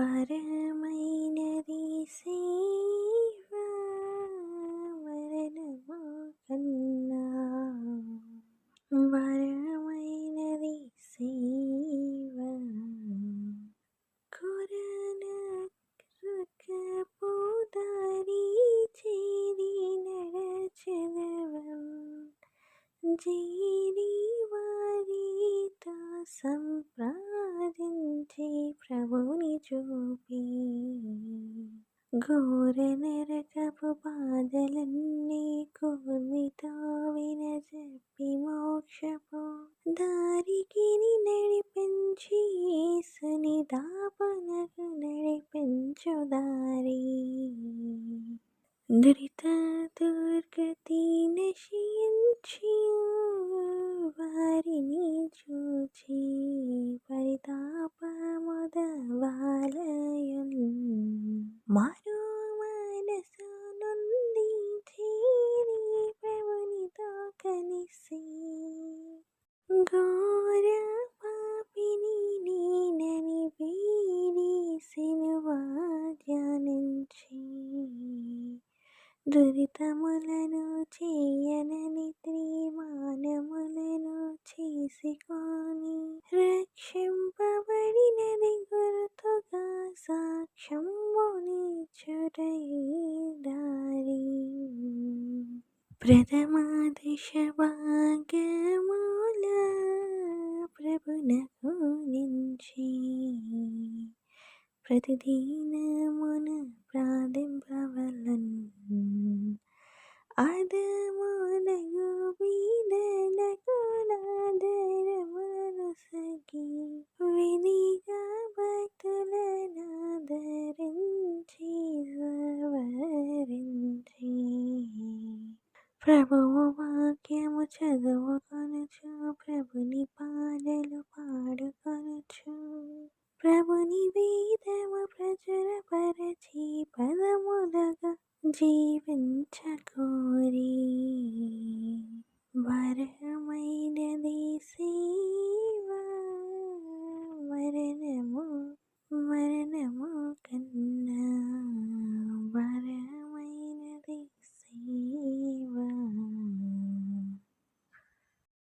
వరమైనది సేవ మరణము కన్నా వరమైనది సేవ కొరనరకపు దారి చేరి నడచెదవం చేరి వారితో సంప్రదించి ప్రభుని చూపి ఘోర నరకపు బాధలన్నీ కూర్మితో వినజెప్పి మోక్షపు దారికి నడిపించి యేసుని దాపనకు నడిపించు దారి దురిత దుర్గతి నశించి వారిని చూచి పరితాపముదవాలయున్ మారు మనసు నుండి చేరి ప్రభునితో కలిసి ఘోర పాపిని నేనని వీడి సిలువ ధ్యానించి దురితములను చేయనని తీర్మానములను చేసుకొని రక్షింపబడినది గుర్తుగా సాక్ష్యమునిచ్చుటయే దారి ప్రథమ దశ భాగముల ప్రభునకు నుంచి ప్రతిదినమున ప్రార్థింపవలెను ఆదమునగు బీదలకు నాదరమునొసగి విధిగా భక్తులనాదరించి సవరించి ప్రభువు వాక్యము చదువుకొనుచు ప్రభుని పాటలు పాడుకొనుచు ప్రభుని వేదము ప్రచురపరచి పదములుగా జీవించకోరి